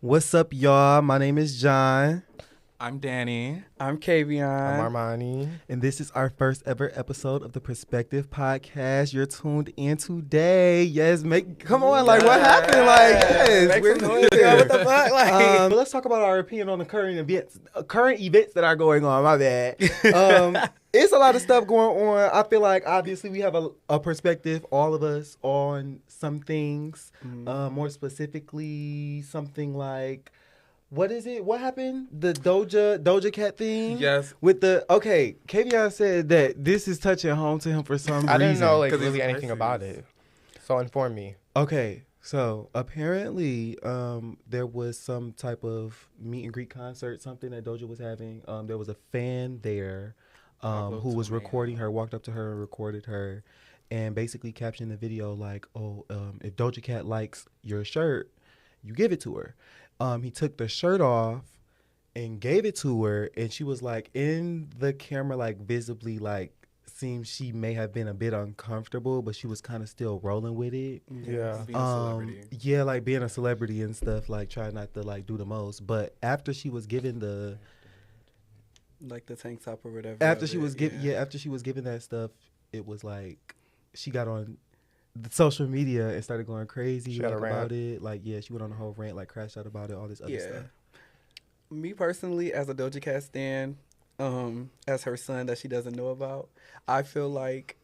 What's up, y'all? My name is John. I'm Danny. I'm Kavion. I'm Armani. And this is our first ever episode of the Perspective Podcast. You're tuned in today. Yes, come on, like what happened? Like, yes, we're here. What the fuck? Like, let's talk about our opinion on the current events that are going on. My bad. It's a lot of stuff going on. I feel like obviously we have a perspective, all of us, on some things. More specifically, something like, what is it? What happened? The Doja Cat thing? Yes. With Kavion said that this is touching home to him for some reason. I didn't know like 'Cause really it's anything about it. So inform me. Okay, so apparently there was some type of meet and greet concert, something that Doja was having. There was a fan there who was recording her, walked up to her and recorded her, and basically captioned the video like, if Doja Cat likes your shirt, you give it to her. He took the shirt off and gave it to her, and she was like in the camera, like visibly, like seems she may have been a bit uncomfortable, but she was kind of still rolling with it. Yeah. Being a celebrity. Yeah, like being a celebrity and stuff, like trying not to like do the most. But after she was given like the tank top or whatever. after she was given that stuff, it was like she got on the social media and started going crazy She had a rant. about it. Like, yeah, she went on a whole rant, like crashed out about it, all this other stuff. Me personally, as a Doja Cat stan, as her son that she doesn't know about, I feel like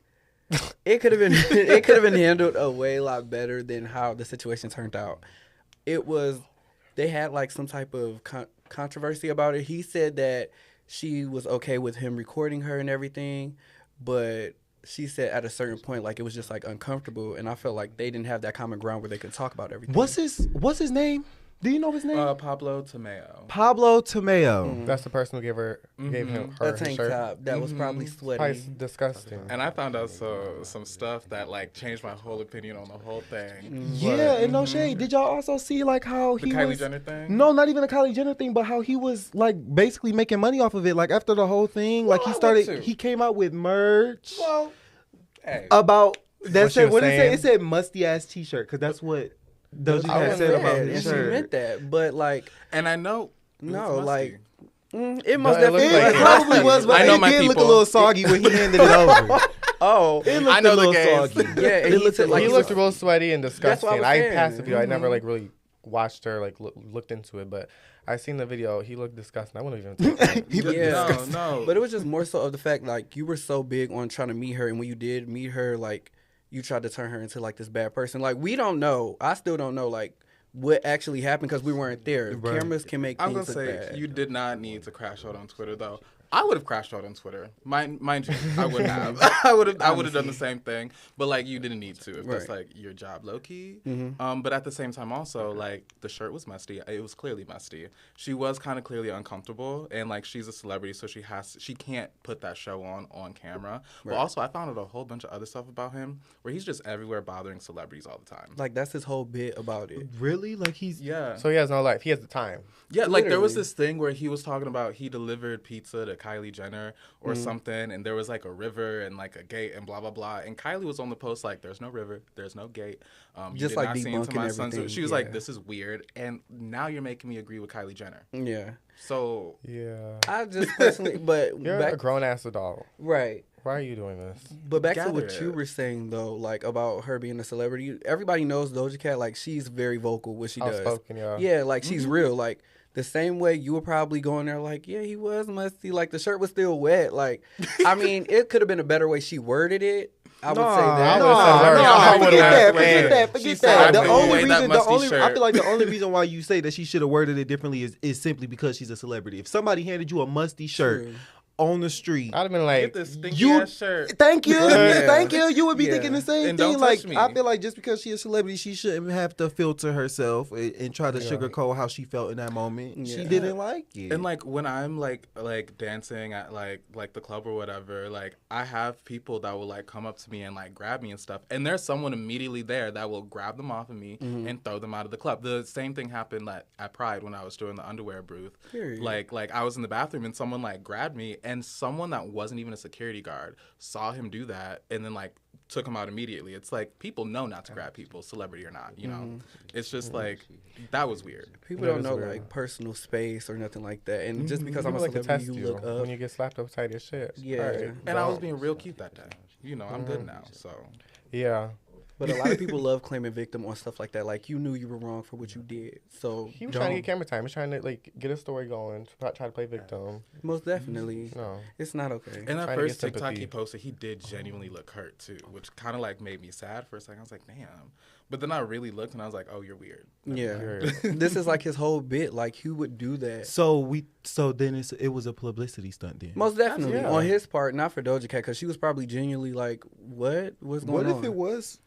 it could have been handled a way lot better than how the situation turned out. They had like some type of controversy about it. He said that she was okay with him recording her and everything, but she said at a certain point, like, it was just like uncomfortable, and I felt like they didn't have that common ground where they could talk about everything. What's his name? Do you know his name? Pablo Tomeo. Pablo Tomeo. That's the person who gave him her A tank shirt. top that was probably sweaty. Probably disgusting. And I found out some stuff that like changed my whole opinion on the whole thing. Yeah, and no shade. Did y'all also see like how The he Kylie was? Jenner thing? No, not even the Kylie Jenner thing, but how he was like basically making money off of it. Like after the whole thing, like he came out with merch Well, hey. about that What she said. was What did it say? saying? It said musty ass T-shirt because that's what Doja I Cat was said mad, about and his she shirt. meant that, but like, And I know. no, it's like, musty. it must No, it looks definitely. like It it. probably was, but I know it my did look a people. little soggy when he handed it over. Oh, It looked I know a the little gays. soggy. Yeah, and it he looked said, like, He he looked was- real sweaty and disgusting. what I was I saying. passed the video. I never like really watched her like looked into it, but I seen the video. He looked disgusting. I wouldn't even take it. He looked Yeah. disgusting. No. But it was just more so of the fact, like, you were so big on trying to meet her, and when you did meet her, like, you tried to turn her into like this bad person. Like, we don't know. I still don't know, like, what actually happened because we weren't there. Right. Cameras can make I'm things gonna look say bad. you did not need to crash out on Twitter though. I would have crashed out on Twitter. Mind you, I would have. I would have done the same thing. But like, you didn't need to. If that's Right. like your job, low key. Mm-hmm. But at the same time, also like the shirt was musty. It was clearly musty. She was kind of clearly uncomfortable, and like she's a celebrity, so she can't put that show on camera. But Right. also, I found out a whole bunch of other stuff about him where he's just everywhere bothering celebrities all the time. Like, that's his whole bit about it. Really? Like he's Yeah. So he has no life. He has the time. Yeah, like there was Literally. this thing where he was talking about he delivered pizza to Kylie Jenner or something, and there was like a river and like a gate and blah blah blah. And Kylie was on the post like, "There's no river, there's no gate." You Just, did like, not see into debunking my son's. everything, She was yeah. like, "This is weird," and now you're making me agree with Kylie Jenner. Yeah. So Yeah. I just personally, but You're a grown ass adult. right. Why are you doing this? But back to Gather what you it. were saying though, like about her being a celebrity. Everybody knows Doja Cat. Like, she's very vocal what she does. Outspoken, yeah. Yeah, like she's real. Like the same way you were probably going there, like, yeah, he was musty. Like the shirt was still wet. Like, I mean, it could have been a better way she worded it. I would say that. I would've said worse. Forget that. She Forget said, that. "I The threw only away that reason, musty I shirt." feel like the only reason why you say that she should have worded it differently is simply because she's a celebrity. If somebody handed you a musty shirt True. on the street, I'd have been get like, this stinky you- ass shirt. thank you, Yeah. thank you. You would be Yeah. thinking the same And thing. don't Like touch me. I feel like just because she's a celebrity, she shouldn't have to filter herself and try to Yeah. sugarcoat how she felt in that moment. She Yeah. didn't like it. And like when I'm like dancing at like the club or whatever, like I have people that will like come up to me and like grab me and stuff, and there's someone immediately there that will grab them off of me and throw them out of the club. The same thing happened at Pride when I was doing the underwear booth. Period. Like I was in the bathroom and someone like grabbed me and someone that wasn't even a security guard saw him do that and then like took him out immediately. It's like people know not to grab people, celebrity or not, you know. It's just like that was weird. People don't know like personal space or nothing like that, and just because I'm a celebrity, you look up when you get slapped upside your shit. Yeah, right. And I was being real cute that day. You know, I'm good now, so. Yeah. But a lot of people love claiming victim on stuff like that. Like, you knew you were wrong for what you did. So he was trying to get camera time. He was trying to like get a story going. Try to play victim. Most definitely. No, it's not okay. And that first TikTok he posted, he did genuinely look hurt too, which kind of like made me sad for a second. I was like, damn. But then I really looked and I was like, oh, you're weird. This is like his whole bit. Like, he would do that. So then it was a publicity stunt then. Most definitely on his part, not for Doja Cat, because she was probably genuinely like, what's going on? What if it was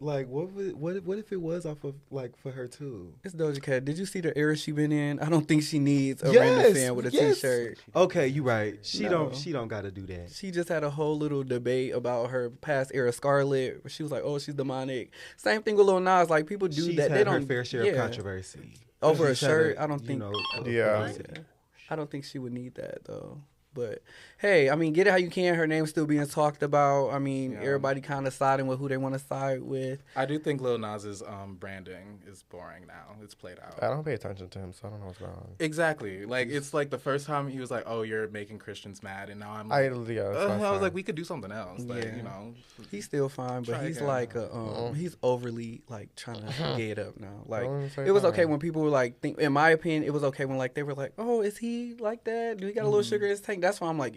like what if it was off of like for her too? It's Doja Cat. Did you see the era she been in? I don't think she needs a random fan with a t-shirt. Okay, you right. She don't gotta do that. She just had a whole little debate about her past era Scarlet. She was like, oh, she's demonic. Same thing with Lil Nas. Like, people do that. They don't her fair share of controversy over a shirt. I don't think. I don't think she would need that though. But hey, I mean, get it how you can. Her name's still being talked about. I mean, everybody kind of siding with who they want to side with. I do think Lil Nas's branding is boring now. It's played out. I don't pay attention to him, so I don't know what's going on. Exactly. Like, it's like the first time he was like, "Oh, you're making Christians mad," and now I'm like, I was like, we could do something else. Like, you know, he's still fine, but he's like he's overly like trying to get up now. Like, it was okay when people were like, in my opinion, it was okay when like they were like, "Oh, is he like that? Do he got a little sugar in his tank?" That's why I'm like,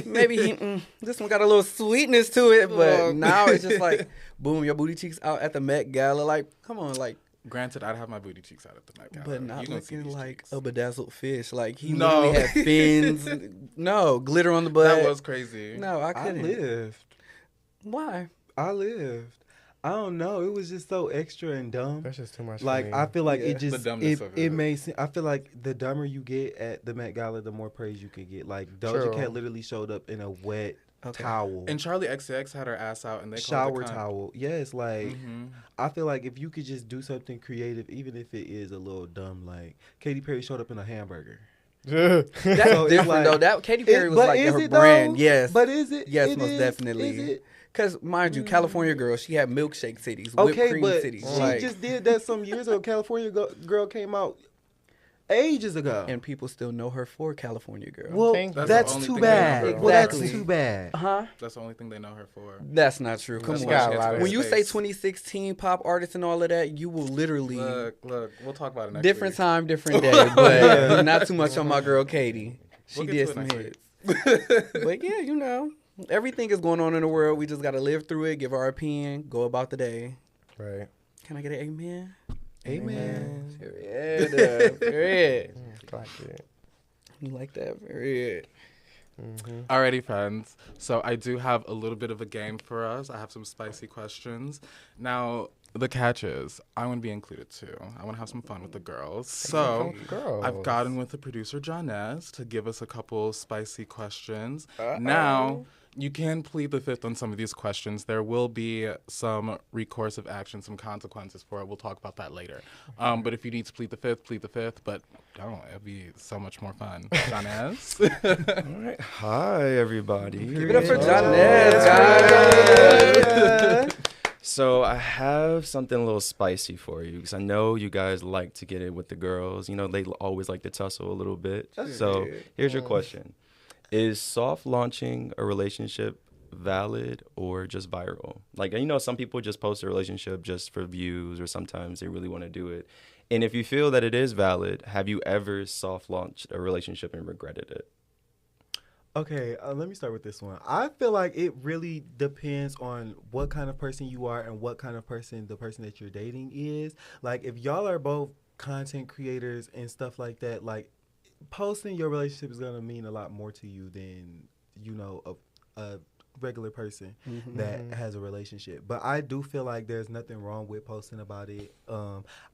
maybe this one got a little sweetness to it, but now it's just like, boom, your booty cheeks out at the Met Gala. Like, come on, like. Granted, I'd have my booty cheeks out at the Met Gala, but not looking like cheeks. A bedazzled fish. Like, he literally had fins. No, glitter on the butt. That was crazy. No, I couldn't. I lived. Why? I lived. I don't know. It was just so extra and dumb. That's just too much. Like, I feel like it just the dumbness of it made sense. I feel like the dumber you get at the Met Gala, the more praise you can get. Like, Doja Cat literally showed up in a wet towel. And Charlie XCX had her ass out, and they shower towel. Yes, like I feel like if you could just do something creative, even if it is a little dumb, like Katy Perry showed up in a hamburger. That's different like, though. That Katy Perry was like her brand. Though? Yes, but is it? Yes, it most is, definitely. Is it? Because, mind you, California Girl, she had milkshake cities, whipped cream cities. She just did that some years ago. California Girl came out ages ago. And people still know her for California Girl. Well, that's too bad. Exactly. Well, that's too bad. Huh? That's the only thing they know her for. That's not true. Come on. When you say 2016 pop artists and all of that, you will literally... Look, we'll talk about it next different week. Time, different day. But not too much on my girl, Katie. She did some hits. But yeah, you know... Everything is going on in the world. We just got to live through it, give our opinion, go about the day. Right. Can I get an amen? Amen. Period. Period. You like that? Period. Alrighty, friends. So I do have a little bit of a game for us. I have some spicy questions. Now, the catch is I want to be included too. I want to have some fun with the girls. So I've gotten with the producer, Johnez, to give us a couple spicy questions. Now, you can plead the fifth on some of these questions. There will be some recourse of action, some consequences for it. We'll talk about that later. But if you need to plead the fifth. But don't. It'll be so much more fun. Johnez. All right. Hi, everybody. Give it up for Johnez. So I have something a little spicy for you because I know you guys like to get it with the girls. You know, they always like to tussle a little bit. So here's your question. Is soft launching a relationship valid or just viral? Like, you know, some people just post a relationship just for views, or sometimes they really want to do it. And if you feel that it is valid, have you ever soft launched a relationship and regretted it? Okay, let me start with this one. I feel like it really depends on what kind of person you are and what kind of person the person that you're dating is. Like, if y'all are both content creators and stuff like that, like, posting your relationship is going to mean a lot more to you than, you know, a regular person that has a relationship. But I do feel like there's nothing wrong with posting about it.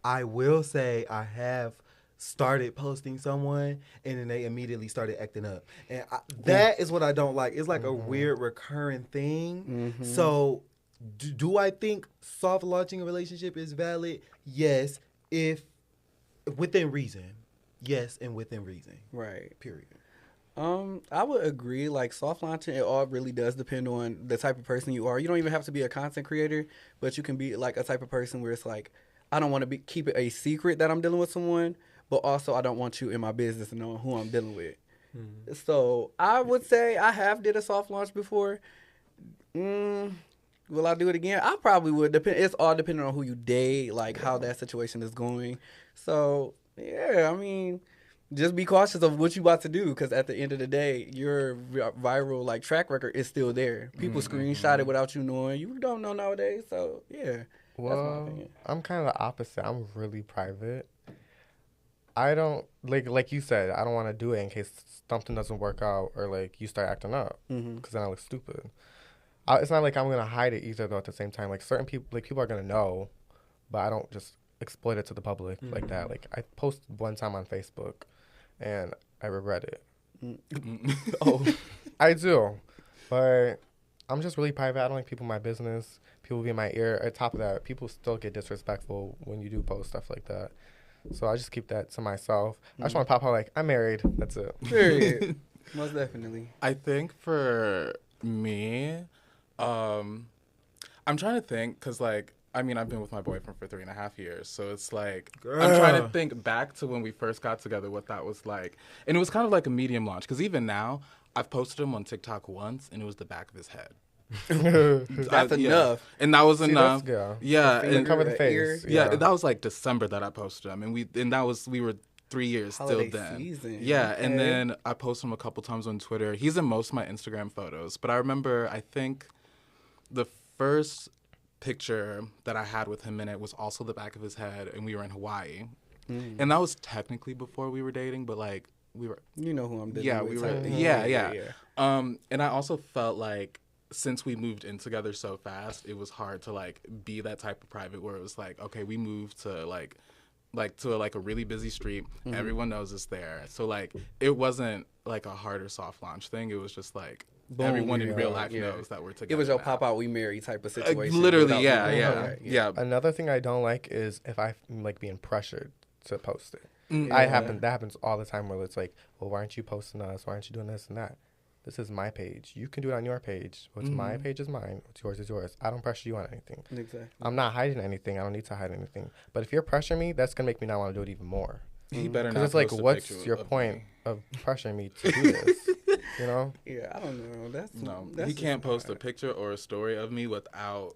I will say I have started posting someone and then they immediately started acting up. And that is what I don't like. It's like a weird recurring thing. So do I think soft launching a relationship is valid? Yes, if within reason. Yes, and within reason. Right. Period. I would agree. Like soft launching, it all really does depend on the type of person you are. You don't even have to be a content creator, but you can be like a type of person where it's like, I don't want to keep it a secret that I'm dealing with someone, but also I don't want you in my business and knowing who I'm dealing with. Mm-hmm. So I would say I have did a soft launch before. Will I do it again? I probably would. It's all depending on who you date, like how that situation is going. So yeah, I mean, just be cautious of what you about to do, because at the end of the day, your viral like track record is still there. People screenshot it without you knowing. You don't know nowadays, so yeah. Well, I'm kind of the opposite. I'm really private. I don't like you said. I don't want to do it in case something doesn't work out or like you start acting up, because then I look stupid. It's not like I'm gonna hide it either, though. At the same time, like certain people, like people are gonna know, but I don't just exploit it to the public like that. Like I posted one time on Facebook, and I regret it. Oh, I do, but I'm just really private. I don't like people in my business. People be in my ear. On top of that, people still get disrespectful when you do post stuff like that. So I just keep that to myself. I just want to pop out like, I'm married. That's it. Period. Most definitely. I think for me, I'm trying to think, because like, I mean, I've been with my boyfriend for 3.5 years, so it's like, I'm trying to think back to when we first got together, what that was like. And it was kind of like a medium launch, because even now, I've posted him on TikTok once, and it was the back of his head. That's enough. And that was enough. Yeah. And cover the face. Yeah, that was like December that I posted him, and we were 3 years Holiday still then. Season. Yeah, and then I posted him a couple times on Twitter. He's in most of my Instagram photos, but I remember, I think the first picture that I had with him in it was also the back of his head, and we were in Hawaii. And that was technically before we were dating, but like we were. You know who I'm dating. Yeah, with. we were. Yeah. And I also felt like, since we moved in together so fast, it was hard to like be that type of private where it was like, okay, we moved to like a really busy street. Everyone knows it's there. So like it wasn't like a hard or soft launch thing. It was just like everyone in real life knows that we're together. It was your now. pop out, we married type of situation. Literally, yeah. Another thing I don't like is if I'm like being pressured to post it. That happens all the time where it's like, well, why aren't you posting us? Why aren't you doing this and that? This is my page. You can do it on your page. What's my page is mine. What's yours is yours. I don't pressure you on anything. Exactly. I'm not hiding anything. I don't need to hide anything. But if you're pressuring me, that's going to make me not want to do it even more. He better not. Because it's like, what's your point of pressuring me to do this? You know? Yeah, I don't know. That's he can't post a picture or a story of me without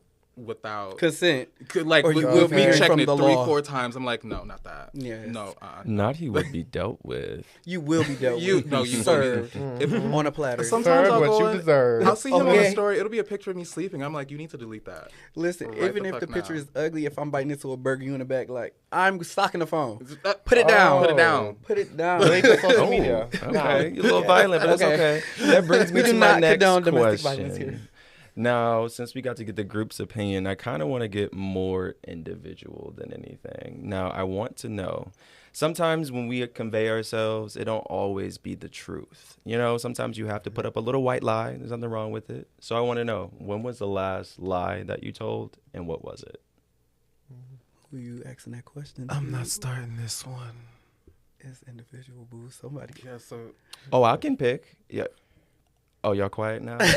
consent. Like, or we'll be checking it 3-4 times. I'm like, no, not that. Yes. No. Not he would be dealt with. You will be dealt with. No, you served on a platter. Sometimes I'll go you deserve. I'll see him on a story. It'll be a picture of me sleeping. I'm like, you need to delete that. Listen, Right even the if the fuck picture now. is ugly, if I'm biting into a burger, you in the back, like, I'm stocking the phone. Put it down. Put it down. Put it down. Delete the social media. Okay, you're a little violent, but it's okay. That brings me We to do my not next condone domestic violence here. question. Now, since we got to get the group's opinion, I kind of want to get more individual than anything. Now, I want to know, sometimes when we convey ourselves, it don't always be the truth. You know, sometimes you have to put up a little white lie. There's nothing wrong with it. So I want to know, when was the last lie that you told, and what was it? Who you asking that question? I'm not starting this one. It's individual, boo. Somebody. Yeah, so Oh, I can pick. Yeah. Oh, y'all quiet now? You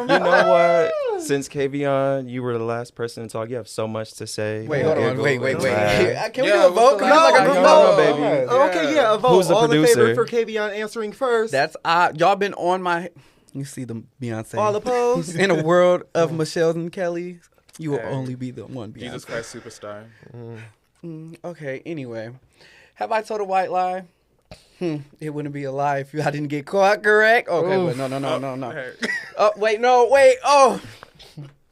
know what? Since Kavion, you were the last person to talk. You have so much to say. Wait, hold on. Wait. Laugh. Can we do a vote? Can we do like a group No, vote? baby. Okay, yeah, a vote. Who's the All producer? in favor for Kavion answering first. That's y'all been on my. You see the Beyonce. All opposed. In a world of Michelle's and Kelly's, you will only be the one. Beyonce. Jesus Christ Superstar. Okay. Anyway, have I told a white lie? It wouldn't be a lie if I didn't get caught. Correct? Okay. But no. Oh wait, no, wait. Oh,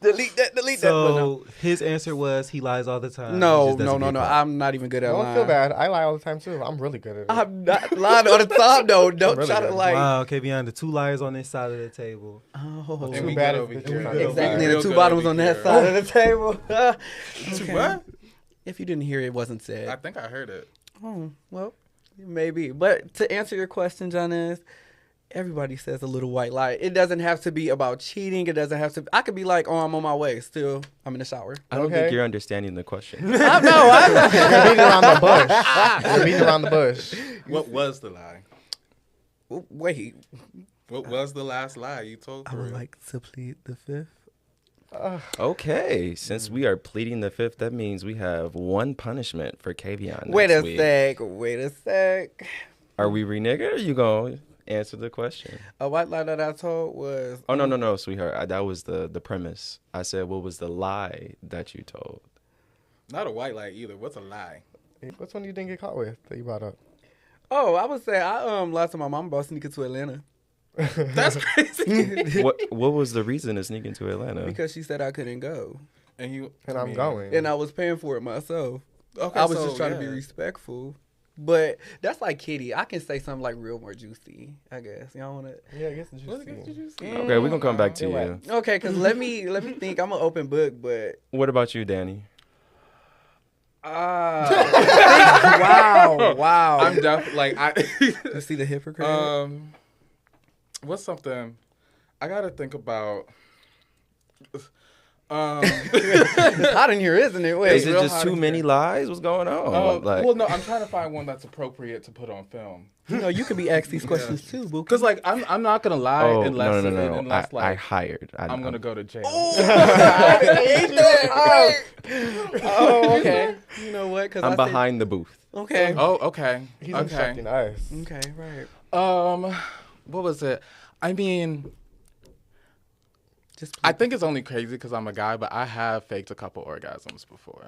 delete that. But So his answer was he lies all the time. no. He just doesn't get caught. I'm not even good at Don't lying. feel bad. I lie all the time, too. I'm really good at it. I'm not lying all the time, though. Don't really try to good. like. Wow, Kavion, the two liars on this side of the table. Oh, And we bad good if over the two here. sides are exactly. Real The two good bottoms over on that here. side of the table. Two what? If you didn't hear it, wasn't I said. think I heard it. Oh, well, maybe. But to answer your question, Jonas, everybody says a little white lie. It doesn't have to be about cheating. It doesn't have to. I could be like, oh, I'm on my way. Still, I'm in the shower. I don't think you're understanding the question. I'm not. You're beating around the bush. You're beating around the bush. What was the lie? Wait. What was the last lie you told? I would like to plead the fifth. Okay, since we are pleading the fifth, that means we have one punishment for Kavion. Wait a sec. Are we reneging or are you going to answer the question? A white lie that I told was... Oh, no, sweetheart. That was the premise. I said, what was the lie that you told? Not a white lie either. What's a lie? Which one you didn't get caught with that you brought up? Oh, I would say I lied to my mom about sneaking to Atlanta. That's crazy. What was the reason to sneak into Atlanta? Because she said I couldn't go. And I'm going. And I was paying for it myself. Okay, I was just trying to be respectful. But that's like Kitty. I can say something like real more juicy, I guess. Y'all want to? Yeah, I guess it's juicy. Okay, we're going to come back to you. Okay, because let me think. I'm an open book, but... What about you, Danny? Wow. I'm definitely like You see the hypocrite? What's something I gotta think about? It's hot in here, isn't it? Wait, Is it just too many lies? What's going on? Well, no, I'm trying to find one that's appropriate to put on film. You could be asked these questions too, boo. Because like I'm not gonna lie unless no. like I hired. I'm gonna go to jail. Oh, okay. You know what? Because I'm behind the booth. Okay. Oh, okay. He's instructing us. Okay, right. What was it? I mean, I think it's only crazy because I'm a guy, but I have faked a couple orgasms before.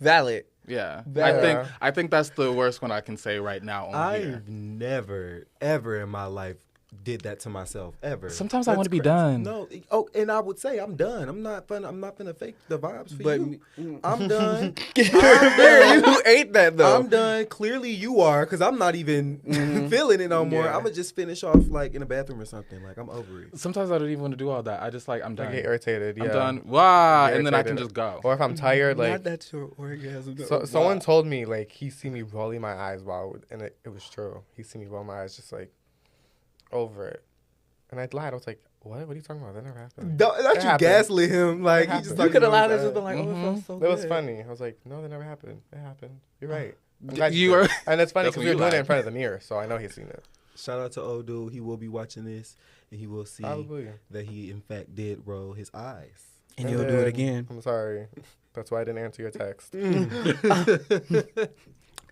Valid. Yeah. Valid. I think that's the worst one I can say right now on here. I've never, ever in my life did that to myself, ever. Sometimes I want to be done. No. Oh, and I would say I'm done. I'm not gonna fake the vibes for But you. I'm done. You ate that though. I'm done. Clearly you are, because I'm not even feeling it no more. Yeah. I'm gonna just finish off like in a bathroom or something. Like I'm over it. Sometimes I don't even want to do all that. I just I'm I done. get irritated. Yeah. I'm done. Wow. Get And then I can irritated. just go. Or if I'm tired, like Not that your orgasm. someone told me like he see me rolling my eyes and it was true. He see me roll my eyes just like over it, and I lied. I was like, "What? What are you talking about? That never happened." Not you gaslit him. Like he just You could have lied lied and just been like, "Oh, it felt so It good." was funny. I was like, "No, that never happened. It happened. You're right." I'm glad You were. and it's funny That's because when we were you doing it in lied. front of the mirror, so I know he's seen it. Shout out to old dude. He will be watching this, and he will see Probably. that he in fact did roll his eyes. And you'll do it again. I'm sorry. That's why I didn't answer your text.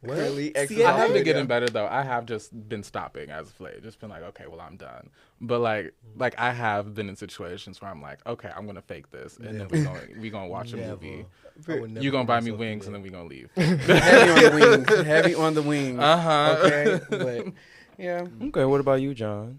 Really? See, I have been getting better though. I have just been stopping as of late. Just been like, okay, well I'm done. But like I have been in situations where I'm like, okay, I'm gonna fake this, and then we gonna watch a movie. You gonna buy me wings, and then we gonna leave. Heavy on the wings. Heavy on the wings. Okay, but yeah. Okay, what about you, John?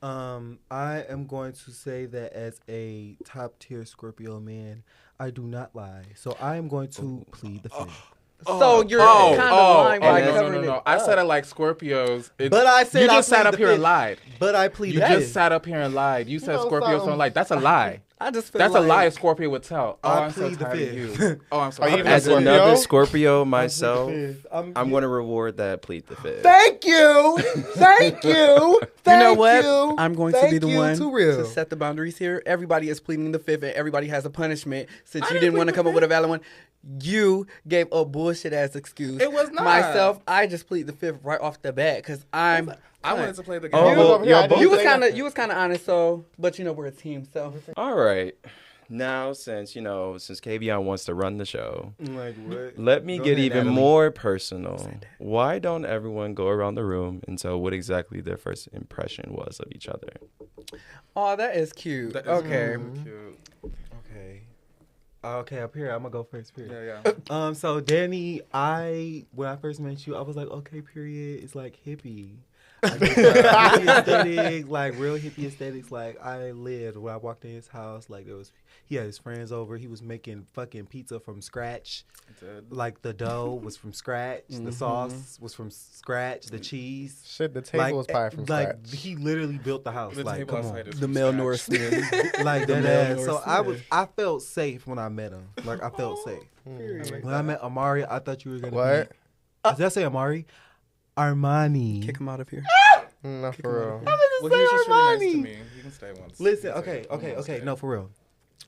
I am going to say that as a top tier Scorpio man, I do not lie. So I am going to plead the fifth. So you're kind of lying by covering no. it I up. said it like Scorpios. But I said you I just sat plead up the here and fifth. lied. But I plead You the just fifth. sat up here and lied. You said know Scorpios something. don't lie. That's a lie. I just feel That's like a lie a Scorpio would tell. Oh, I I'm so plead the tired of fifth. you. Oh, I'm so Are you tired even of As you. Scorpio? another Scorpio myself, I'm I'm going to reward that plead the fifth. Thank you. Thank you. You know what? You. I'm going to Thank be the you, one too real. to set the boundaries here. Everybody is pleading the fifth, and everybody has a punishment. Since you didn't want to come up with a valid one, you gave a bullshit ass excuse. It was not. Myself, I just plead the fifth right off the bat because I wanted to play the game. Oh, well, Yeah, I y'all didn't both. You was say kind of nothing. you was kind of honest, so but we're a team, so All right. Now, since Kavion wants to run the show, Like what? let me Go get ahead, even Natalie. more personal. Why don't everyone go around the room and tell what exactly their first impression was of each other? oh, that is cute. That is Okay, really cute. Okay. Okay, up here. I'm gonna go first. Period. Yeah. So Danny, when I first met you, I was like, okay, period. It's like hippie. Like, it's like hippie aesthetic, like real hippie aesthetics. Like I lived when I walked in his house. Like he had his friends over. He was making fucking pizza from scratch. Like the dough was from scratch. The sauce was from scratch. The cheese. Shit, the table was probably from like scratch. he literally built the house. The Like table come on. outside is the from male scratch. Norseman. Like The that male ass. So Norseman. I felt safe when I met him. Like I felt safe. When I met Amari, I thought you were gonna What? be. Did I say Amari? Armani. Kick him out of here. No, for real. Well, he was just really nice to me. You can stay once. Listen, You can okay. stay. No, for real.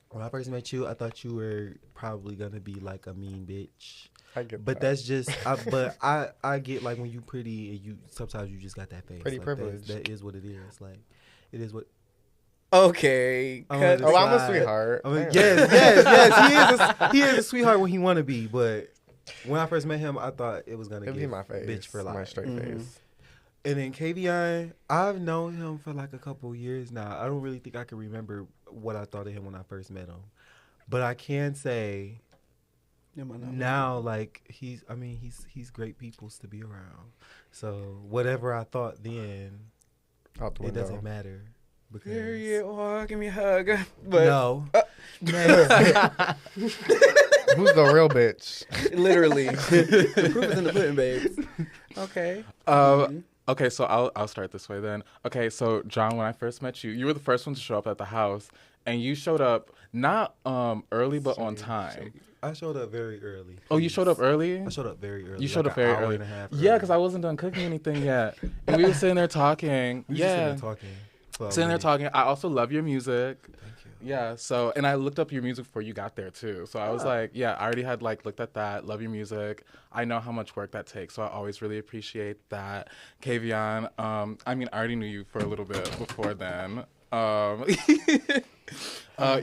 When I first met you, I thought you were probably gonna be like a mean bitch. I get But that. that's just, I get like when you pretty and you sometimes you just got that face. Pretty like, privileged. That is what it is. Like, it is what. Okay. I'm cut- gonna Oh, I'm a decide. sweetheart. I mean, Damn. yes. He is a sweetheart when he want to be. But when I first met him, I thought it was gonna It'd get be my face. bitch for life. My straight face. And then Kavion, I've known him for like a couple years now. I don't really think I can remember what I thought of him when I first met him, but I can say now, like he's great peoples to be around. So whatever I thought then, Out the it window. doesn't matter. Because Period. Oh, give me a hug. But no, Who's the real bitch? literally, the proof is in the pudding, babes. Okay. Okay, so I'll start this way then. Okay, so John, when I first met you, you were the first one to show up at the house, and you showed up not early but on time. I showed up very early. Oh, you showed up early? I showed up very early. You showed like up very an hour early. and a half Yeah, early. because I wasn't done cooking anything yet, and we were sitting there talking. We were just sitting Yeah, there talking. for a sitting there minute. talking. I also love your music. Thank you. Yeah, so, and I looked up your music before you got there too. So I was Ah. like, yeah, I already had like looked at that, love your music. I know how much work that takes, so I always really appreciate that. Kavion, I mean, I already knew you for a little bit before then.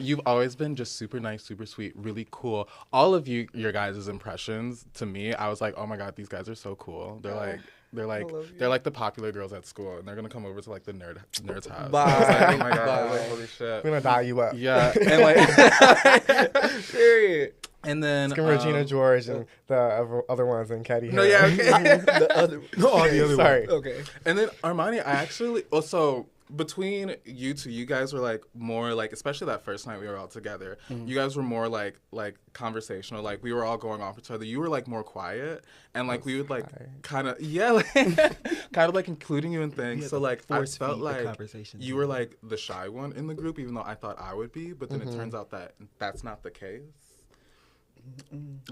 You've always been just super nice, super sweet, really cool. All of your guys' impressions to me, I was like, oh my God, these guys are so cool. They're like the popular girls at school, and they're gonna come over to like the nerds house. Bye. I was like, oh my God, Bye. like, holy shit. We're gonna dial you up. Yeah, and like, Period. and then It's gonna be Regina George and the other ones in Caddy no, Hair. yeah, okay. The other. all the other Sorry. ones. Okay. And then Armani, I actually also between you two, you guys were like more like, especially that first night we were all together. You guys were more like conversational. Like we were all going off each other. You were like more quiet, and like we would like kind of like, kind of like including you in things. So like I felt like you were like the shy one in the group, even though I thought I would be. But then it turns out that that's not the case.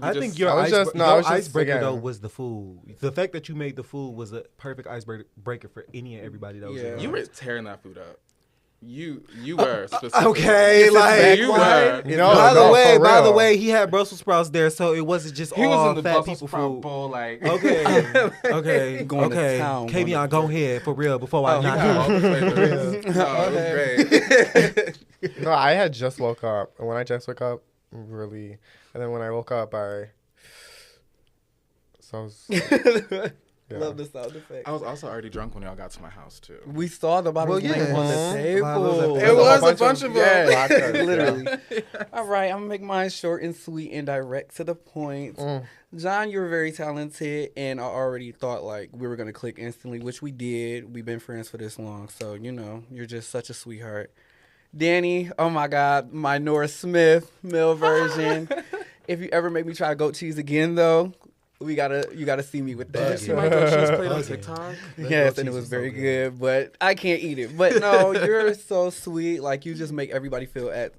I think your I was just icebreaker again. though was the food. The fact that you made the food was a perfect icebreaker for any and everybody that was Yeah. around. You were tearing that food up. You were specifically. okay, like you were. No, by no, for the real. way, he had Brussels sprouts there, so it wasn't just He all was in the fat Brussels people sprout food. bowl, like Okay, Going to town Kavion, go ahead for real before I you knock got you all the flavors. No, it was great. No, I had just woke up, and when I just woke up, really, and then when I woke up, so I was, yeah. Love the sound effect. I was also already drunk when y'all got to my house too. We saw the bottles Well, yeah. on the Bottles table. at It the- was whole a bunch of them. Yeah, Vodka, literally. All right, I'm gonna make mine short and sweet and direct to the point. John, you're very talented, and I already thought like we were gonna click instantly, which we did. We've been friends for this long, so you know you're just such a sweetheart. Danny, oh my God, my Nora Smith male version. If you ever make me try goat cheese again, though, you gotta see me with Did you that. see my goat cheese plate on Okay. TikTok? Yes, and it was very good, but I can't eat it. But no, you're so sweet. Like you just make everybody feel at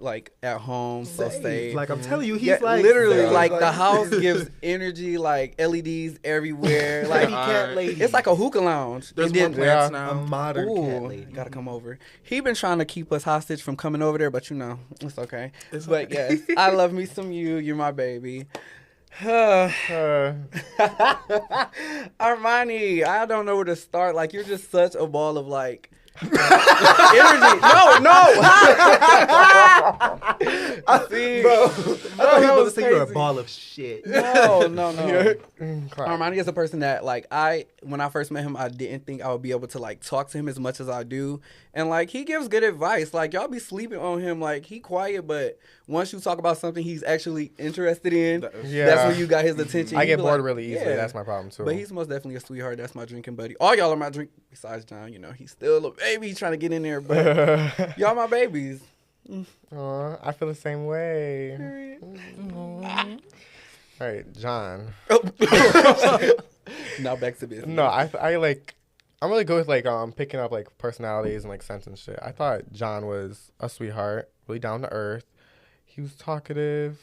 home, so safe. Like I'm telling you, he's Yeah, like literally, safe. like the house gives energy, like LEDs everywhere. Like Kitty cat lady. it's like a hookah lounge. There's And more then- plants a now. modern cat Ooh, lady. gotta come over. He been trying to keep us hostage from coming over there, but you know, it's okay. It's But okay. yes, I love me some you. You're my baby. Armani, I don't know where to start. Like you're just such a ball of like energy. No. See, Bro, I thought he was that about to was say you're a crazy. ball of shit. no. Clap. Armani is a person that like when I first met him, I didn't think I would be able to like talk to him as much as I do, and like he gives good advice. Like y'all be sleeping on him. Like he quiet, but once you talk about something he's actually interested in, Yeah. that's when you got his attention. I He get be bored like, really easily. yeah. That's my problem too. But he's most definitely a sweetheart. That's my drinking buddy. All y'all are my drink. Besides John, you know he's still a baby trying to get in there, but y'all my babies. Aw, I feel the same way. All right, John. Now back to business. No, I like. I'm really good with like picking up like personalities and like sense and shit. I thought John was a sweetheart, really down to earth. He was talkative.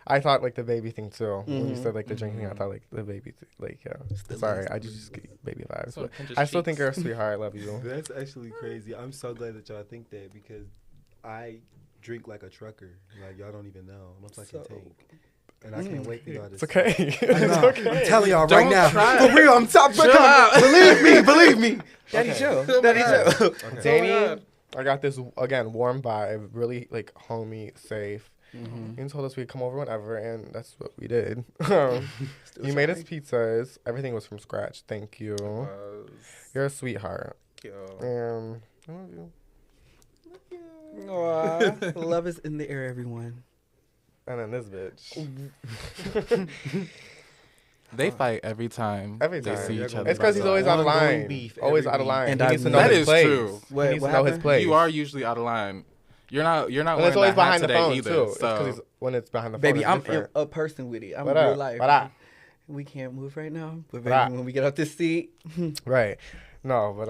I thought like the baby thing too. When you said like the drinking thing, I thought like the baby like sorry, I just get baby vibes. So But I still think you're a sweetheart. I love you. That's actually crazy. I'm so glad that y'all think that because I drink like a trucker. Like y'all don't even know. I'm a fucking tank. And I can't wait for y'all to It's okay. It's okay. I'm telling y'all right Don't now. try. For real, I'm top. Believe me. Daddy chill. Okay. Daddy chill. Okay. Danny, I got this again warm vibe, really like homey, safe. You told us we'd come over whenever, and that's what we did. You made us pizzas. Everything was from scratch. Thank you. You're a sweetheart. I love you. Aww. Love is in the air, everyone. And then this bitch. They fight every time. Every they time. see each other. It's because he's always out of Ongoing line. beef Always every out of line. And He I needs to know That his is place. true. He What needs to know his happened? place. You are usually out of line. You're not And wearing it's always that hat behind the today phone either. too. It's So 'cause when it's behind the phone. Baby, it's I'm different. a person with it. I'm What in real up? life. What up? We can't move right now, but What up? baby, when we get out this seat, Right. No, but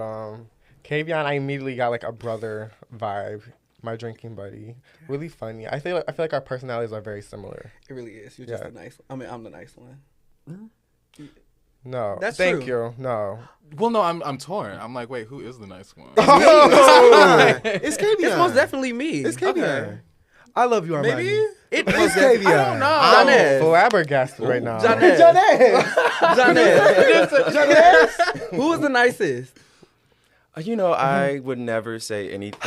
Kavion, I immediately got like a brother vibe. My drinking buddy. Really funny. I feel like our personalities are very similar. it really is. You're just Yeah. a nice. I mean, I'm the nice one. No. That's Thank true. you. No. well, no, I'm torn. I'm like, wait, who is the nice one? It's Kavion. It's most definitely me. It's Kavion. Okay. I love you, Armani. Maybe It It's most Kavion. definitely. I don't know. I'm Janez. flabbergasted right now. Janez. Janez. Who was the nicest? You know, I would never say anything.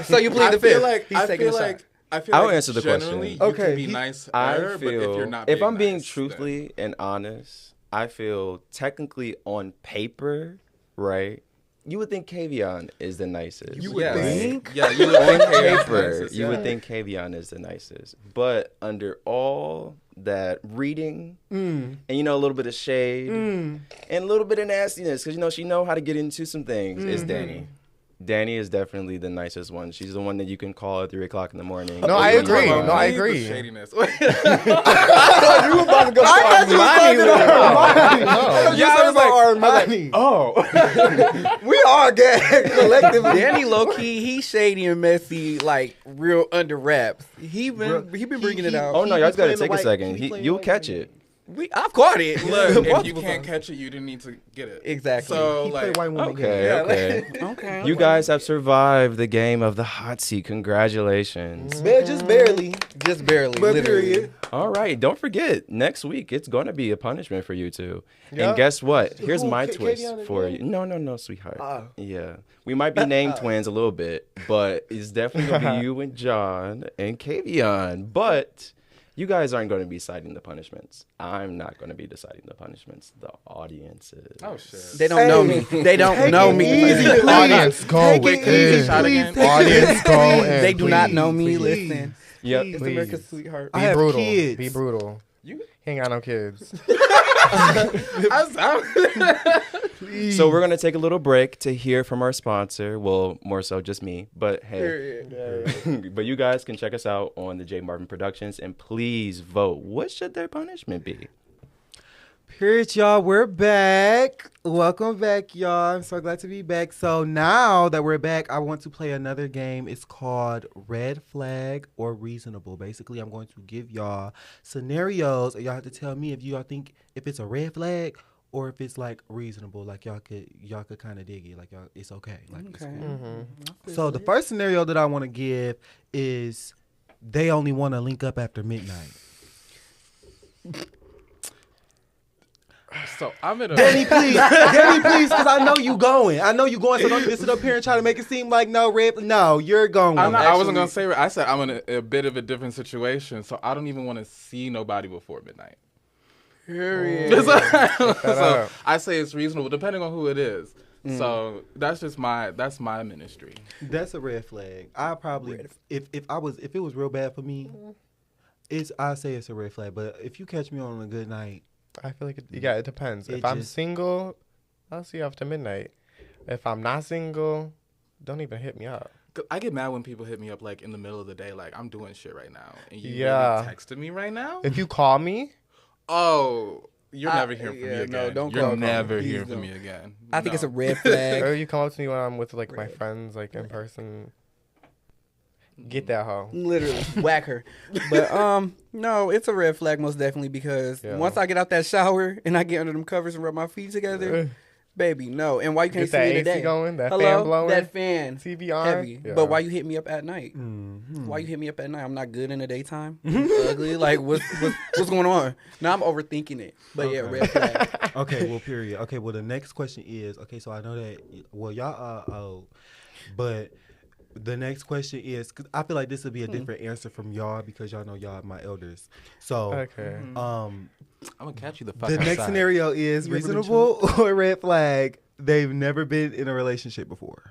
So you plead the fifth. He's taking a shot. I'll answer the question. generally, You Okay, can be he- nice, I but if feel you're not, if I'm being nice, truthfully and honest, I feel technically on paper, right? You would think Kavion is the nicest. You would Yes. think? Yeah, you would think On Kavion's paper, nicest, you yeah. would think Kavion is the nicest. But under all that reading and, you know, a little bit of shade and a little bit of nastiness, because, you know, she know how to get into some things, is Danny. Danny is definitely the nicest one. She's the one that you can call at 3 o'clock in the morning. No, I agree. Well, No, I leave the agree. Shadiness. You were about to go Armani. Yeah, I was like, Armani. Oh. We are gay collectively. Danny low key, he's shady and messy, like real under wraps. He been bringing it out. Oh, no, He y'all just got to playing the take a white- second. he playing You'll the catch white it. I've caught it. Look, if you Multiple can't times. catch it, you didn't need to get it. Exactly. So, He played like, white woman. Okay, Yeah, okay. Okay. You guys have survived the game of the hot seat. Congratulations. Man, just barely. just barely, But literally. period. All right, don't forget, next week it's going to be a punishment for you two. Yeah. And guess what? Here's Who, my K- twist Kavion for again? you. No, sweetheart. Oh. Yeah. We might be named twins a little bit, but it's definitely going to be you and John and Kavion. But you guys aren't going to be deciding the punishments. I'm not going to be deciding the punishments. The audience is. oh shit. They don't know me. They don't know me. Easy, please. Audience, go. Take Wait, it can you easy, shot please. again? Take it Audience, easy. go in. They do not Please, know me. please. Listen, Yep. it's Please. America's sweetheart. I Be have brutal. kids. Be brutal. You- He ain't got no kids. So we're going to take a little break to hear from our sponsor. Well, more so just me, but hey. But you guys can check us out on the J.Marvin Productions, and please vote. What should their punishment be? Period, y'all. We're back. Welcome back, y'all. I'm so glad to be back. So now that we're back, I want to play another game. It's called Red Flag or Reasonable. Basically, I'm going to give y'all scenarios, and y'all have to tell me if y'all think if it's a red flag or if it's like reasonable. Like y'all could kind of dig it. Like y'all, it's okay. Like it's Okay. cool. So the first scenario that I want to give is they only want to link up after midnight. So I'm in a. Danny, please, because I know you going. So don't even sit up here and try to make it seem like no red. No, you're going. I wasn't gonna say. I said I'm in a bit of a different situation, so I don't even want to see nobody before midnight. Period. So I say it's reasonable, depending on who it is. So that's my ministry. That's a red flag. I probably if it was real bad for me, I say it's a red flag. But if you catch me on a good night. I feel like it depends. It If I'm just- single, I'll see you after midnight. If I'm not single, don't even hit me up. 'Cause I get mad when people hit me up like in the middle of the day, like I'm doing shit right now, and you Yeah. really texted me right now. If you call me, Oh, you're never hearing from me yeah, again. no, don't you're call me. never Please hearing from don't. me again. I think it's a No. red flag. or you come up to me when I'm with like my friends, like in person. Get that hoe. Literally whack her. But no, it's a red flag most definitely because once I get out that shower and I get under them covers and rub my feet together, baby, no. And why you can't Get that see me AC today? going, that Hello? fan blowing, that fan TV on. heavy. Yeah. But why you hit me up at night? Mm-hmm. Why you hit me up at night? I'm not good in the daytime. Ugly. Like what's going on? Now I'm overthinking it. But yeah, red flag. Okay, well, period. Okay, well, the next question is, so I know that, well, y'all are old, but the next question is, because I feel like this would be a different answer from y'all because y'all know y'all my elders. So, Okay. I'm gonna catch you the fuck the outside. next scenario is reasonable or red flag. They've never been in a relationship before.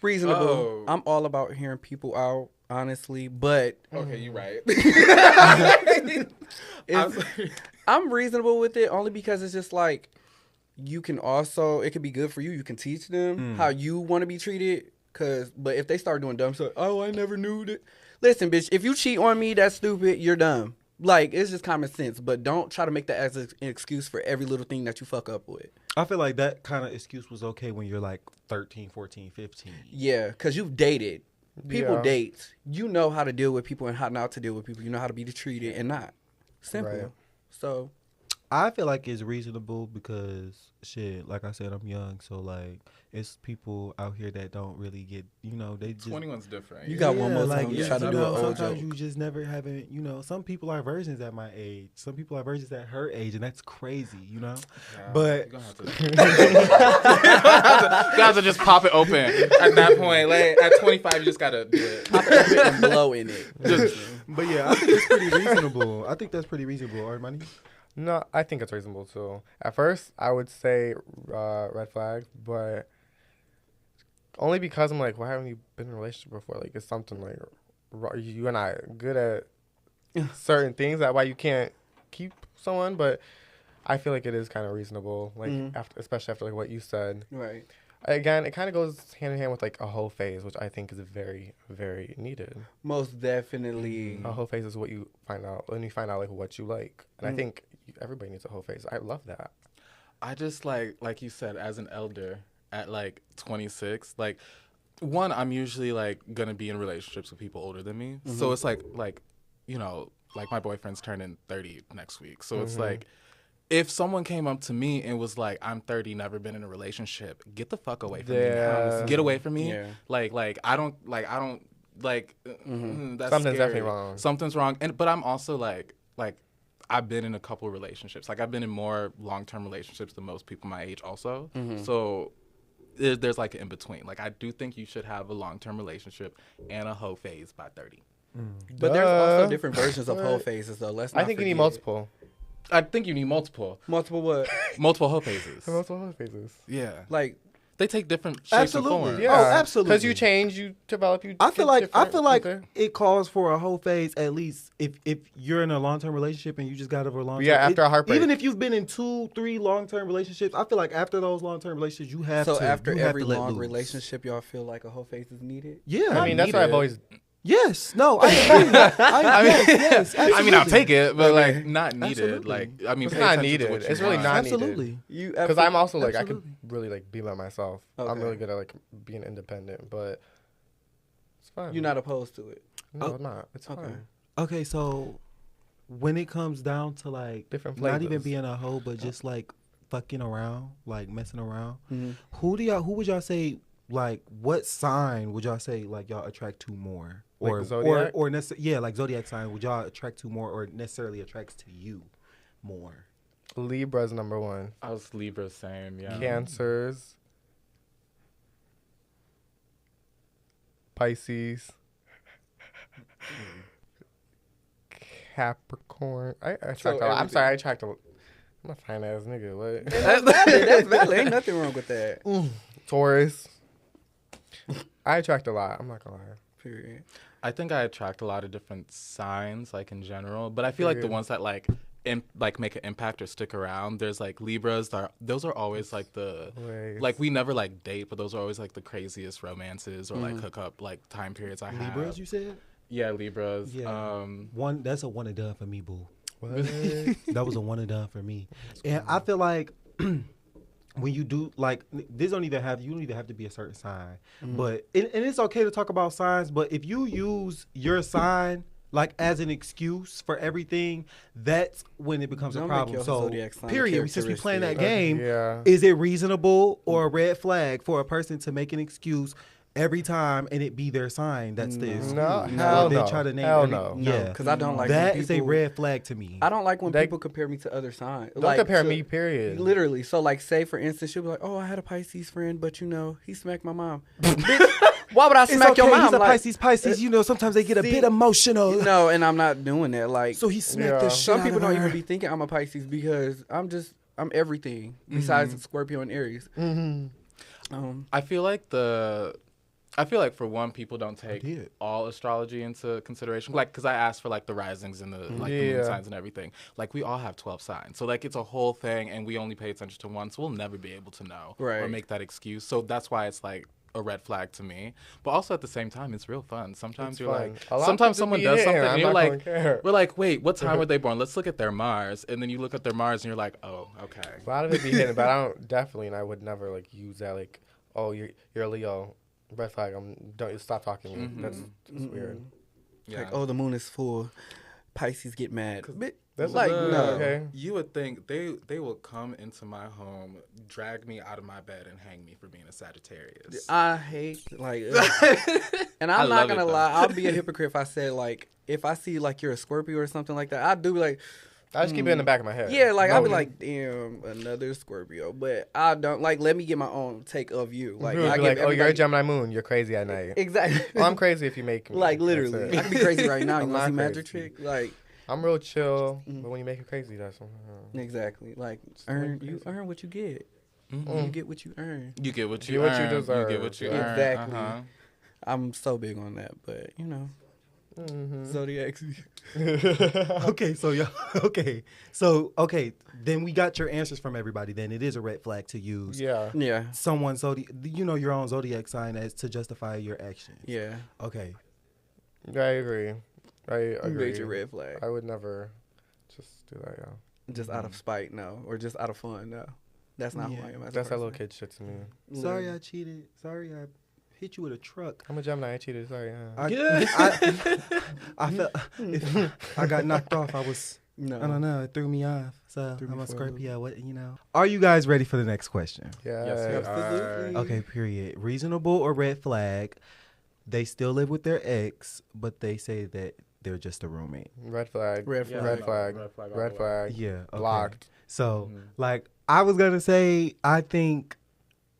Reasonable. Oh. I'm all about hearing people out, honestly, but Okay, you're right. I'm reasonable with it only because it's just like you can also, it could be good for you. You can teach them how you want to be treated. But if they start doing dumb stuff, I never knew that. Listen, bitch, if you cheat on me, that's stupid. You're dumb. Like, it's just common sense. But don't try to make that as an excuse for every little thing that you fuck up with. I feel like that kind of excuse was okay when you're like 13, 14, 15. Yeah, because you've dated. People Yeah. date. You know how to deal with people and how not to deal with people. You know how to be treated and not. Simple. Right. So, I feel like it's reasonable because, shit, like I said, I'm young. So, like, it's people out here that don't really get, they just... 21's different. You got one more like, time to it's, try to do an old sometimes joke. you just never haven't, some people are virgins at my age. Some people are virgins at her age, and that's crazy, Yeah, But... you're gonna have to just pop it open at that point. Like at 25, you just gotta do it. Pop it open and blow in it. But yeah, I think it's pretty reasonable. I think that's pretty reasonable, Armani. No, I think it's reasonable too. At first, I would say red flag, but only because I'm like, why haven't you been in a relationship before? Like, it's something like you and I are good at certain things. That why you can't keep someone, but I feel like it is kind of reasonable. Like especially after like what you said. Right. Again, it kind of goes hand in hand with like a whole phase, which I think is very, very needed. Most definitely. A whole phase is what you find out when you find out like what you like, and I think everybody needs a whole phase. I love that. I just like you said, as an elder at like 26, like one, I'm usually like gonna be in relationships with people older than me, so it's like like my boyfriend's turning 30 next week, so it's like. If someone came up to me and was like, I'm 30, never been in a relationship, get the fuck away from me now. Get away from me. Yeah. Like I don't that's Something's scary. definitely wrong. Something's wrong. But I'm also like I've been in a couple relationships. Like I've been in more long-term relationships than most people my age also. So there's like an in-between. Like I do think you should have a long-term relationship and a hoe phase by 30. But there's also different versions of whole phases, though. I think you need multiple. I think you need multiple. Multiple what? Multiple hoe phases. Multiple whole phases. Yeah. Like, they take different shapes and forms. Yeah. Oh, absolutely. Because you change, you develop, you. I feel like okay. it calls for a whole phase at least if you're in a long-term relationship and you just got over a long-term. Yeah, after a heartbreak. Even if you've been in 2-3 long-term relationships, I feel like after those long-term relationships, you have to. so after you have every to let long loose. relationship, y'all feel like a whole phase is needed? Yeah, I mean, that's what I've always. Yes, no, I agree. Yes, I mean, I'll take it, but Okay. like not needed. Absolutely. Like I mean, It's pay not attention to needed. what you It's really want. not Absolutely. You Because I'm also like, I absolutely. could really like be by myself. Okay. I'm really good at like being independent, but it's fine. You're not opposed to it. No, Oh, I'm not. It's okay. fine. Okay, so when it comes down to like Different not even flavors. being a hoe, but just like fucking around, like messing around, Mm-hmm. who would y'all say, like, what sign would y'all say like y'all attract to more? Like the zodiac? or like zodiac sign would y'all attract to more or necessarily attracts to you more? Libra's number one. I was Libra, same. Yeah. Cancers. Pisces. Capricorn. I attract a lot. I'm everything. sorry, I attract a lot. I'm a fine ass nigga. What? That's valid. Ain't nothing wrong with that. Taurus. I attract a lot. I'm not gonna lie. Period. I think I attract a lot of different signs, like in general. But I feel like the Period. ones that like make an impact or stick around. There's like Libras. Those are always like the Always. like we never like date, but those are always like the craziest romances or like hookup like time periods I have. Libras, you said? Yeah, Libras. Yeah. That's a one and done for me, boo. What? That was a one and done for me. And I feel like when you do like this, you don't even have to be a certain sign, but and it's okay to talk about signs. But if you use your sign like as an excuse for everything, that's when it becomes a problem. So, period. Since we playing that game, is it reasonable or a red flag for a person to make an excuse every time and it be their sign? That's the excuse. No, they try to name yeah, because I don't like that. Is a red flag to me. I don't like when people compare me to other signs. Don't compare me, period. Literally. So, like, say for instance, she'll be like, "Oh, I had a Pisces friend, but he smacked my mom." Why would I smack your mom? He's a Pisces. You know, sometimes they get a bit emotional. No, and I'm not doing that. Like, so he smacked the shit. Some people don't even be thinking I'm a Pisces because I'm everything besides Scorpio and Aries. I feel like for one, people don't take all astrology into consideration. Like, because I asked for like the risings and the the moon signs and everything. Like, we all have 12 signs, so like it's a whole thing, and we only pay attention to one, so we'll never be able to know or make that excuse. So that's why it's like a red flag to me. But also at the same time, it's real fun. Sometimes sometimes someone does something and you're like, we're like, wait, what time were they born? Let's look at their Mars. And then you look at their Mars and you're like, oh, okay. A lot of it be hidden, but I would never like use that like, oh, you're a Leo, red flag. Don't stop talking to me. That's weird. Yeah. Like, oh, the moon is full. Pisces get mad. That's like, no. Okay. You would think they will come into my home, drag me out of my bed, and hang me for being a Sagittarius. I hate and I'm not gonna lie. I'll be a hypocrite if I said like if I see like you're a Scorpio or something like that. I do like. I just keep it in the back of my head. Yeah, like I'll be like, damn, another Scorpio, but I don't like. Let me get my own take of you. Like, I like, oh, you're a Gemini moon. You're crazy at night. Exactly. Oh, I'm crazy if you make me. Like literally, I can be crazy right now. You want to see Magic Trick? Like. I'm real chill, but when you make it crazy, that's exactly like you earn what you get. You get what you earn. You get what you earn. Deserve. You get what you earn. Exactly. I'm so big on that, but you know, Zodiac. Okay, then we got your answers from everybody. Then it is a red flag to use. Yeah. Someone's your own zodiac sign as to justify your actions. Yeah. Okay. I agree. I agree. Major red flag. I would never just do that, Just out of spite, no. Or just out of fun, no. That's not who I am. That's that little kid shit to me. Sorry I cheated. Sorry I hit you with a truck. I'm a Gemini. I cheated. Sorry. I felt I got knocked off. I don't know. It threw me off. So I'm a Scorpio. What Are you guys ready for the next question? Yeah. Yes, absolutely. Okay. Period. Reasonable or red flag? They still live with their ex, but they say that they're just a roommate. Red flag. Red flag. Red flag. Yeah. Okay. Blocked. So, like, I was going to say, I think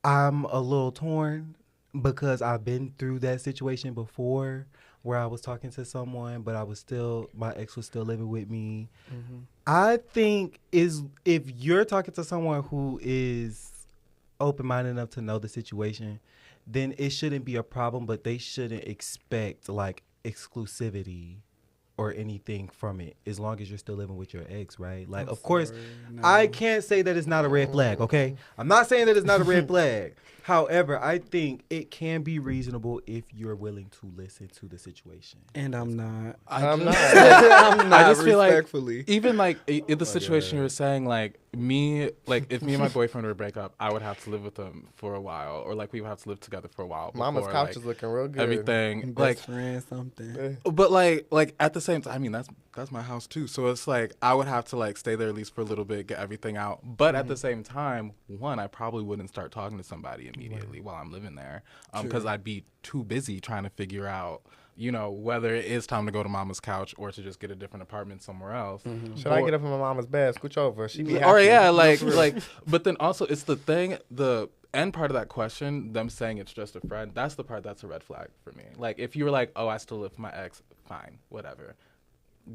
I'm a little torn because I've been through that situation before where I was talking to someone, but my ex was still living with me. I think if you're talking to someone who is open-minded enough to know the situation, then it shouldn't be a problem, but they shouldn't expect like exclusivity or anything from it as long as you're still living with your ex, right? Like, of course, I can't say that it's not a red flag, okay? I'm not saying that it's not a red flag. However, I think it can be reasonable if you're willing to listen to the situation. And I'm not. I'm not. I'm not. I just feel like respectfully. Even like in the situation you were saying, like if me and my boyfriend were to break up, I would have to live with him for a while, or like we would have to live together for a while. Mama's couch is looking real good. Everything, Best like friend, something. But like at the same time, I mean that's my house too. So it's like I would have to like stay there at least for a little bit, get everything out. But at the same time, I probably wouldn't start talking to somebody immediately while I'm living there, because I'd be too busy trying to figure out, whether it is time to go to mama's couch or to just get a different apartment somewhere else. Should I get up in my mama's bed, scooch over? She be happy. Or yeah, like, but then also it's the end part of that question, them saying it's just a friend. That's the part that's a red flag for me. Like if you were like, oh, I still live with my ex, fine, whatever.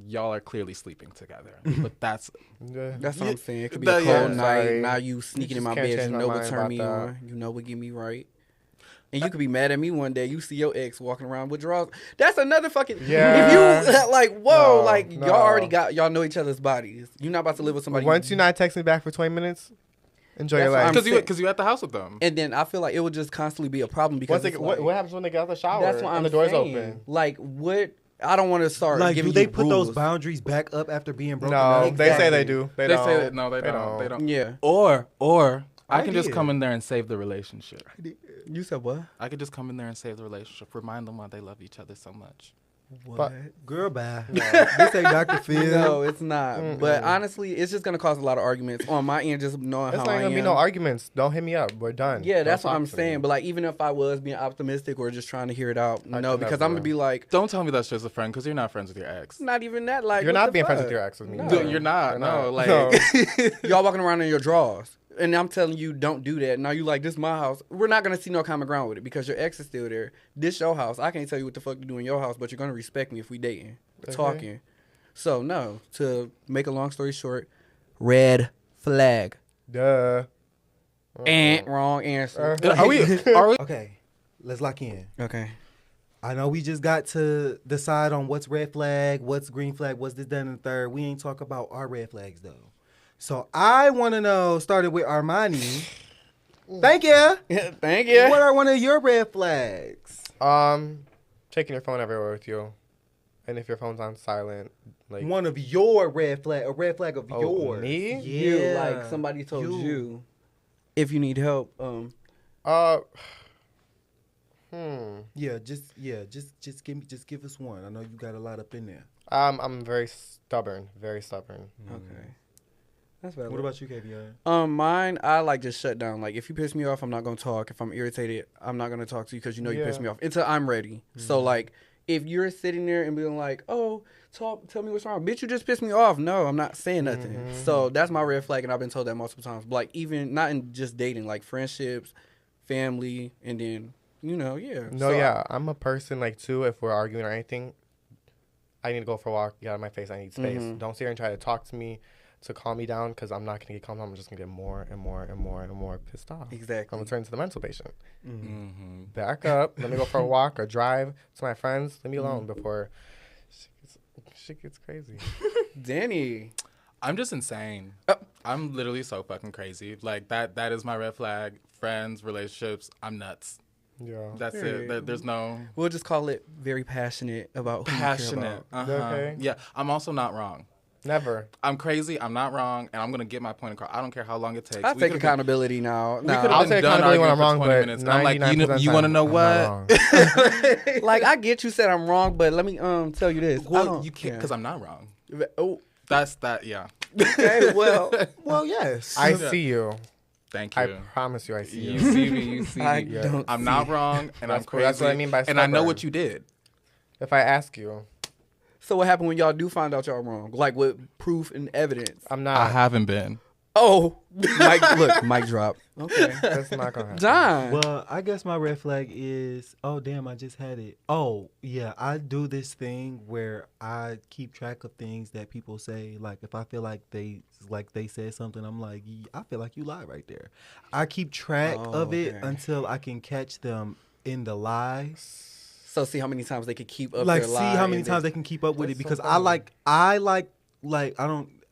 Y'all are clearly sleeping together, but that's what I'm saying. It could be a cold night. Now you sneaking in my bed, what turn me on, what get me right. And you could be mad at me one day. You see your ex walking around with drawers. That's another fucking. Yeah. If you like, whoa, y'all already y'all know each other's bodies. You're not about to live with somebody. Once you're not texting back for 20 minutes, enjoy your life. Because you at the house with them. And then I feel like it would just constantly be a problem because what happens when they get out the shower? That's why and the door's open. Like what? I don't want to start. Like, giving do they you put rules. those boundaries back up after being broken No, up? they say they do. They say that. No, they don't. Yeah. Or I can just come in there and save the relationship. You said what? I could just come in there and save the relationship. Remind them why they love each other so much. What? Girl, bye. This ain't Dr. Phil. No, it's not. But honestly, it's just gonna cause a lot of arguments on my end. Just knowing It's how not I gonna be am. no arguments. Don't hit me up. We're done. Yeah, that's Don't what I'm talk to me. saying. But like, even if I was being optimistic or just trying to hear it out, I no, could because never. I'm gonna be like, Don't tell me that's just a friend because you're not friends with your ex. not even that. Like, You're what not the being friends fuck? with your ex with me. No. Dude, you're not. You're No, not. like No. Y'all walking around in your drawers. And I'm telling you, don't do that. Now you like, this my house. We're not gonna see no common ground with it because your ex is still there. This your house. I can't tell you what the fuck to do in your house, but you're gonna respect me if we dating, talking. So no. To make a long story short, red flag. Duh. Wrong answer. are we? Okay, let's lock in. Okay. I know we just got to decide on what's red flag, what's green flag, what's this, that, and the third. We ain't talk about our red flags, though. So I want to know, started with Armani. Thank you. Thank you. What are one of your red flags? Taking your phone everywhere with you, and if your phone's on silent, like One of your red flag, a red flag of yours. me? You, Yeah. like somebody told you if you need help. Yeah, just give us one. I know you got a lot up in there. I'm very stubborn. Very stubborn. Okay. That's valid. What about you, KBI? Mine, I like just shut down. Like, if you piss me off, I'm not gonna talk. If I'm irritated, I'm not gonna talk to you because you know you pissed me off until I'm ready. So like, if you're sitting there and being like, "Oh, tell me what's wrong," bitch, you just pissed me off. No, I'm not saying nothing. So that's my red flag, and I've been told that multiple times. But like, even not in just dating, like friendships, family, and then No, So yeah, I'm a person like too. If we're arguing or anything, I need to go for a walk. Get out of my face. I need space. Don't sit here and try to talk to me to calm me down because I'm not gonna get calmed down. I'm just gonna get more and more and more and more pissed off. Exactly. I'm gonna turn into the mental patient. Back up. Let me go for a walk or drive to my friends. Leave me alone before shit gets crazy. Danny. I'm just insane. I'm literally so fucking crazy. Like that is my red flag. Friends, relationships. I'm nuts. Yeah. That's Period. it. There's no We'll just call it very passionate about who you care passionate. about. Okay. Yeah. I'm also not wrong. Never. I'm crazy. I'm not wrong, and I'm gonna get my point across. I don't care how long it takes. I We take could've accountability now. We Nah. could I'll have take been done accountability when arguing I'm wrong, for 20 but minutes. And I'm like, 99% you want to know I'm not what? wrong. Like, I get you said I'm wrong, but let me tell you this. I Well, don't you can't care. because I'm not wrong. Oh, That's that. Yeah. okay. Well, Yes. I see you. Thank you. I promise you I see You you. see me. You see I me. don't. I'm see not it. wrong, and I'm That's cool. crazy. That's what I mean by and I know stubborn. what you did. If I ask you, So what happened when y'all do find out y'all wrong? Like with proof and evidence. I'm I not. haven't been. Oh, mic drop. Okay, That's not gonna happen. John. Well, I guess my red flag is, oh damn, I just had it. Oh yeah, I do this thing where I keep track of things that people say. Like if I feel like they said something, I'm like, I feel like you lied right there. I keep track of it okay. until I can catch them in the lie. So see how many times they could keep up Like their see lie how many and times then- they can keep up with it That's so because funny.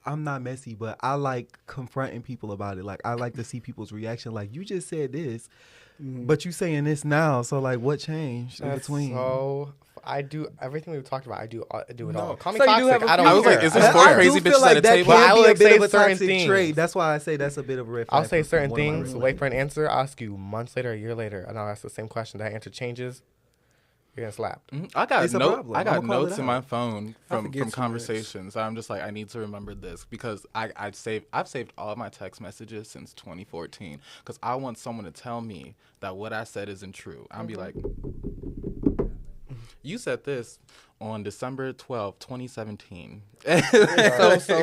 I'm not messy, but I like confronting people about it. Like I like to see people's reaction. Like you just said this, but you saying this now. So like, what changed in That's between? so. I do everything we've talked about. I do it all. Call me So you do toxic. have a I don't few- I was care. like, is this I don't four care. crazy feel bitches like at a that table? can Well, I be will a bit say of a certain toxic things. trait. That's why I say that's a bit of a red flag. I'll say for certain one of my things, red wait flags. for an answer, ask you months later, a year later, and I'll ask the same question. That answer changes, you're getting slapped. I got It's a problem. I got I'ma call notes it in my out. phone I from forget too much. conversations. I'm just like, I need to remember this because I've saved all of my text messages since 2014 because I want someone to tell me that what I said isn't true. I'll be like, you said this on December 12, 2017.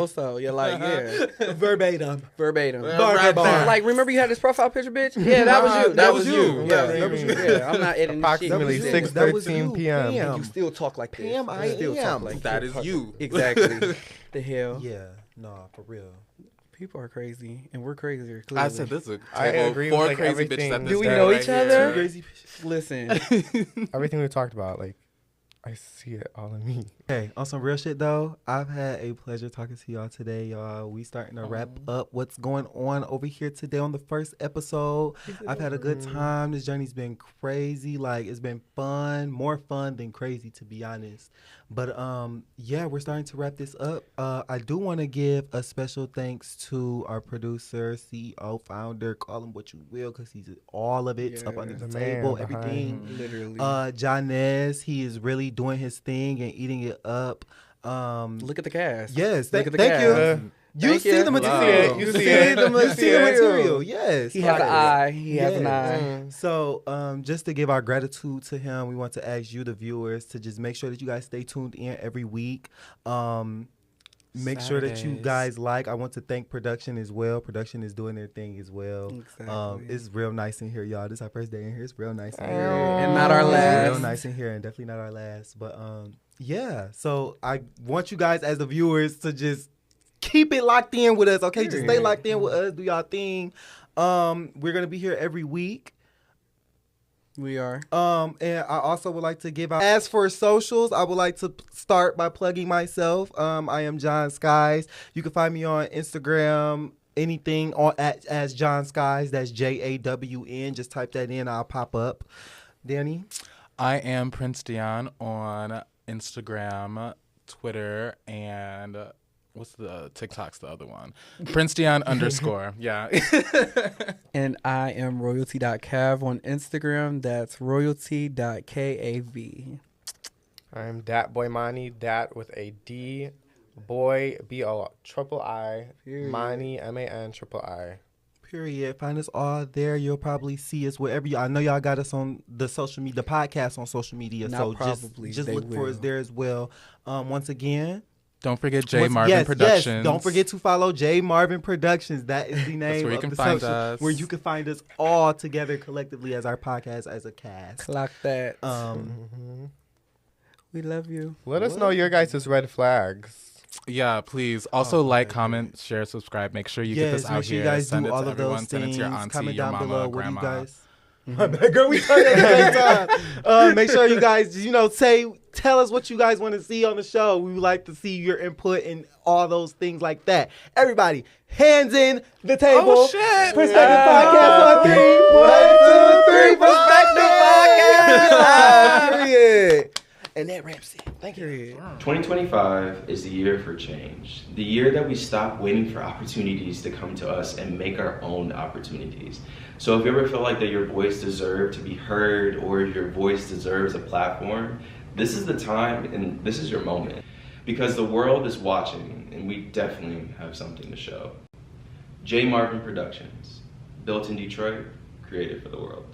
So. You're like, yeah, verbatim. verbatim. Bar for bar. Like, remember you had this profile picture, bitch? Yeah, that was you. That was you. Yeah, Yeah, that was you. Yeah, I'm not editing this shit. Approximately You six- said. that was 6:13 you. p.m. Damn. You still talk like this. Damn, I You still am. talk like That is you. Exactly. The hell. Yeah, no, for real. People are crazy, and we're crazier. I Clearly. said this is a I table of agree four with, like, crazy bitches everything. at this Do we table know right each here. other? Crazy. Listen, Everything we talked about, like I see it all in me. Okay, on some real shit though, I've had a pleasure talking to y'all today, y'all. We starting to wrap up what's going on over here today on the first episode. I've had a good time. This journey's been crazy. Like, it's been fun, more fun than crazy, to be honest. But yeah, we're starting to wrap this up. I do want to give a special thanks to our producer, CEO, founder, call him what you will, because he's all of it, up under the table, everything. Literally. Janez, he is really doing his thing and eating it up. Look at the cast. Yes, Look at the thank cast. you. You see the material. You see the material. Yes. He has an eye. He has an eye. So just to give our gratitude to him, we want to ask you, the viewers, to just make sure that you guys stay tuned in every week. Make sure that you guys like. I want to thank production as well. Production is doing their thing as well. Exactly. It's real nice in here, y'all. This is our first day in here. It's real nice in here. And not our last. It's real nice in here, and definitely not our last. But yeah. So I want you guys as the viewers to just keep it locked in with us, okay? Just stay locked in with us. Do y'all thing. We're gonna be here every week. We are. And I also would like to give out, as for socials, I would like to start by plugging myself. I am John Skies. You can find me on Instagram, anything as John Skies. That's JAWN. Just type that in, I'll pop up. Danny? I am Prince Dion on Instagram, Twitter, and what's the TikTok's the other one? Prince Dion _. Yeah. And I am royalty.cav on Instagram. That's royalty.kav. I'm Dat Boy Mani, Dat with a D, Boy BOIII, Mani MAN_III. Period. Find us all there. You'll probably see us wherever I know y'all got us on the social media, the podcast on social media. Not so probably, just they look for us will. there as well. Once again, Don't forget J.Marvin Productions. Yes, don't forget to follow J.Marvin Productions. That is the name That's where you of can the find social, us. where you can find us all together collectively as our podcast, as a cast. Clock that. We love you. Let us know your guys' red flags. Yeah, please. Also, comment, share, subscribe. Make sure you get this Yes, out make sure here. you guys Send do it all to of everyone. those Send it things. to your auntie, Comment your down mama, below. grandma. What do you guys? My bad, girl. We talking at the same time. Make sure you guys, tell us what you guys want to see on the show. We would like to see your input and all those things like that. Everybody, hands in the table. Oh, shit. Perspective Podcast on 3. 1, 2, 3. Perspective Podcast. Period. And that wraps it. Thank you. 2025 is the year for change. The year that we stop waiting for opportunities to come to us and make our own opportunities. So if you ever feel like that your voice deserves to be heard or your voice deserves a platform, this is the time and this is your moment. Because the world is watching and we definitely have something to show. J.Marvin Productions, built in Detroit, created for the world.